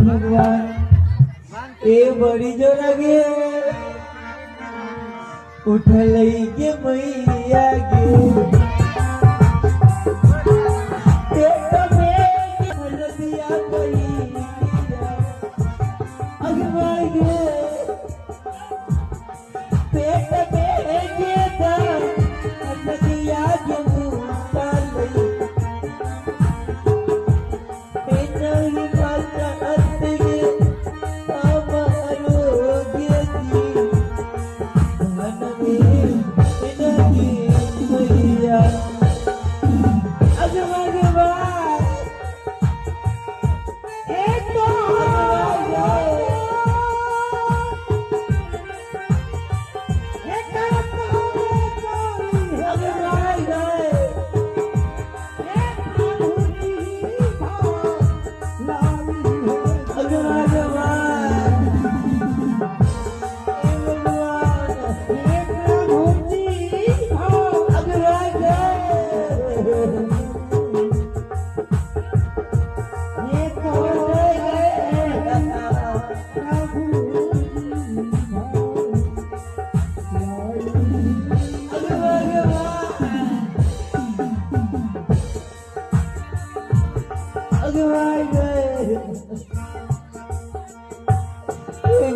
भगवान ए बड़ी जो लगे उठ लई के मैया गे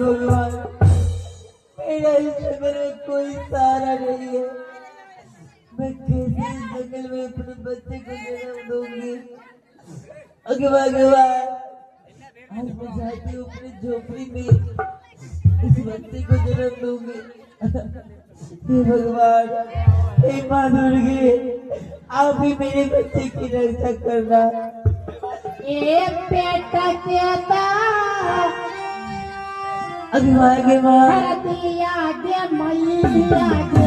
भगवान मेरा इस जंगल में कोई सहारा नहीं है। मैं कैसे इस जंगल में अपने बच्चे को जन्म दूंगी? भगवान आज मैं चाहती हूँ अपनी झोपड़ी में इस बच्चे को जन्म दूंगी। हे भगवान, हे माँ दुर्गे, आप ही मेरे बच्चे की रक्षा करना। ये बेटा कहता आगे माँ दिया दे मैया दे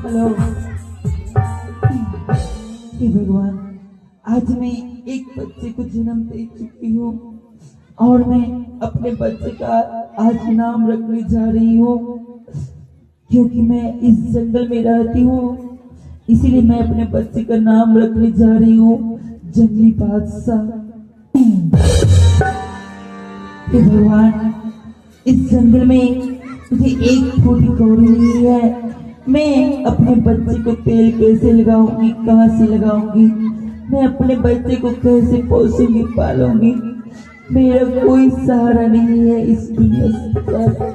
हेलो भगवान, आज मैं एक बच्चे को जन्म दे चुकी हूँ और मैं अपने बच्चे का आज नाम रखने जा रही हूँ। क्योंकि मैं इस जंगल में रहती हूँ इसीलिए मैं अपने बच्चे का नाम रखने जा रही हूँ जंगली बादशाह। भगवान, इस जंगल में मुझे एक छोटी कौड़ी नहीं है। मैं अपने बच्चे को तेल कैसे लगाऊंगी, कहाँ से लगाऊंगी? मैं अपने बच्चे को कैसे पोसूंगी, पालूंगी? मेरा कोई सहारा नहीं है इस दुनिया से।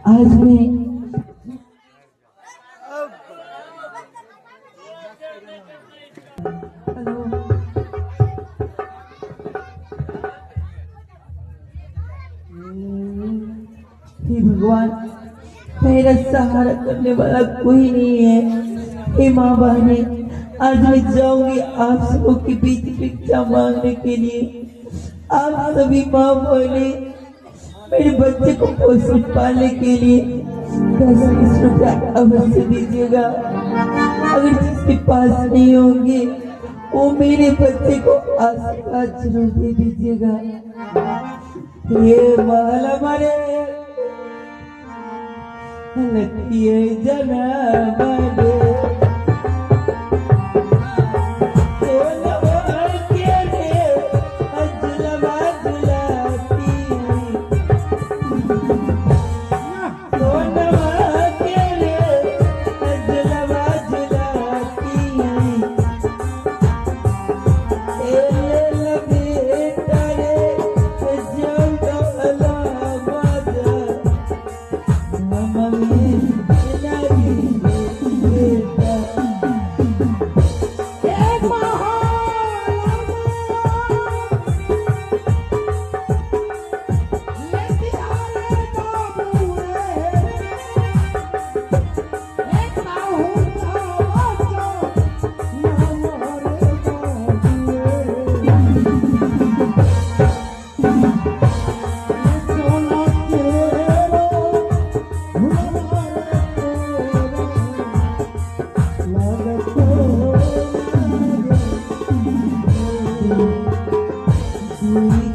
आज मैं हे भगवान, मेरा सहारा करने वाला कोई नहीं है। हे माँ बहने, आज मैं जाऊंगी आप सबों के बीच भिक्षा मांगने के लिए। आप सभी माँ बहने मेरे बच्चे को पोषण पालने के लिए 10-20 रुपया अवश्य दीजिएगा। अगर जिसके पास नहीं होंगे वो मेरे बच्चे को आशीर्वाद जरूर दे दीजिएगा। ये महल हमारे लखिए जनाब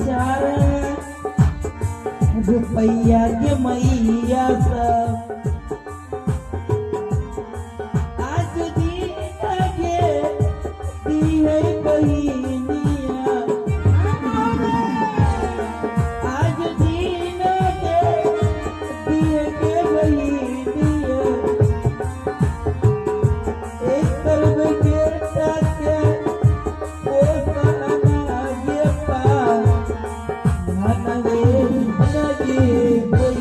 बेचारा रुपया के मैया सब आज दिन के दिए बहिनिया आज दिन के दिए के बहिनिया एक तरफ के टाके ओ कहना ये पा मनवे लगे कोई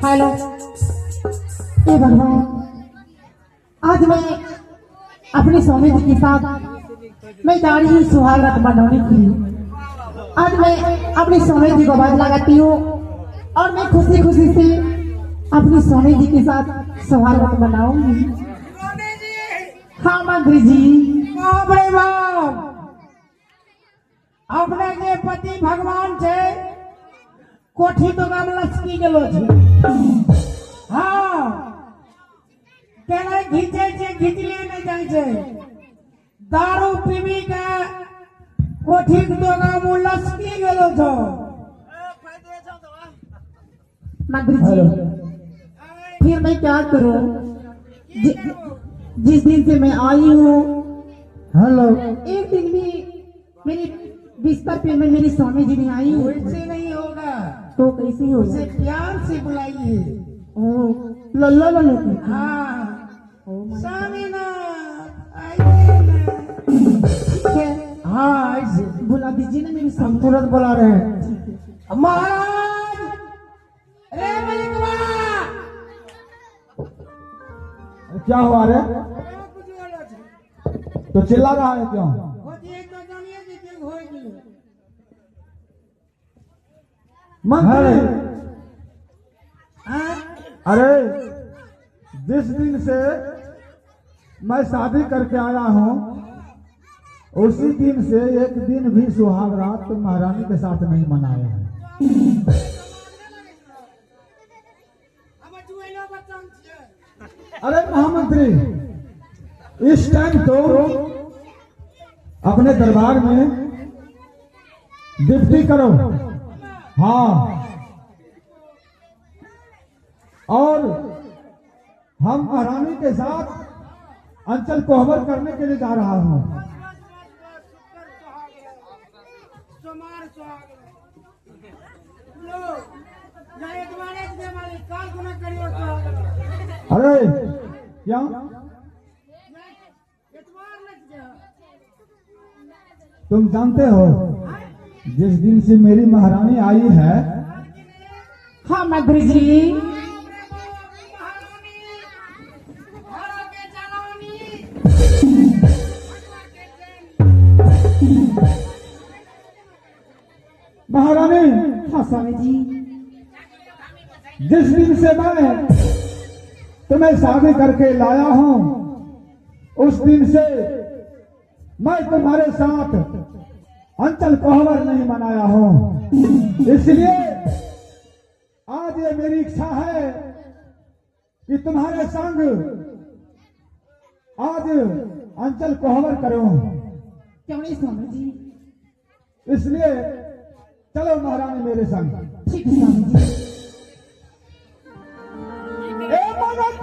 हेलो हे भगवान, आज मैं अपने स्वामी जी के साथ मैं जा रही हूँ सुहाग रात मनाने के लिए। आज मैं अपने स्वामी जी को बात लगाती हूँ और मैं खुशी खुशी से अपने स्वामी जी के साथ सुहाग रात मनाऊंगी। हाँ मंत्री जी। अपने बाप अपने के पति भगवान छे कोठी तो गाम लसकी गेलो छे। हाँ केना घीचे छे घीचले नहीं जाय छे। दारू पीवी के कोठी तो गाम लसकी गेलो छो। मंत्री जी फिर मैं क्या करूं? जिस दिन से मैं आई हूँ हेलो एक दिन भी मेरी बिस्तर पे में मेरी स्वामी जी नहीं आई। वैसे नहीं होगा, तो कैसे हो उसे प्यार से बुलाइए। ओ लल्ला लल्ला हाँ स्वामी ना आइए ना। ठीक है, हाँ ऐसे बुला दीजिए ना मेरी हम स्वामी। तुरंत बुला रहे हैं। महाराज रे मलिकवा क्या हुआ रे? तो चिल्ला रहा है क्यों? मंत्री, अरे जिस दिन से मैं शादी करके आया हूँ उसी दिन से एक दिन भी सुहाग रात महारानी के साथ नहीं मनाया है। अरे महामंत्री, इस टाइम तो अपने दरबार में डिप्टी करो। हाँ, और हम महारानी के साथ अंचल कोहबर करने के लिए जा रहा हूँ। अरे क्या तुम जानते हो जिस दिन से मेरी महारानी आई है, हाँ मंत्री जी, महारानी हाँ स्वामी जी, जिस दिन से मैं तुम्हें शादी करके लाया हूं, उस दिन से मैं तुम्हारे साथ अंचल कोहबर नहीं मनाया हूं। इसलिए आज ये मेरी इच्छा है कि तुम्हारे संग आज अंचल कोहबर करूं। क्यों नहीं स्वामी जी? इसलिए चलो महारानी मेरे संग। ठीक है स्वामी जी। ए मनोज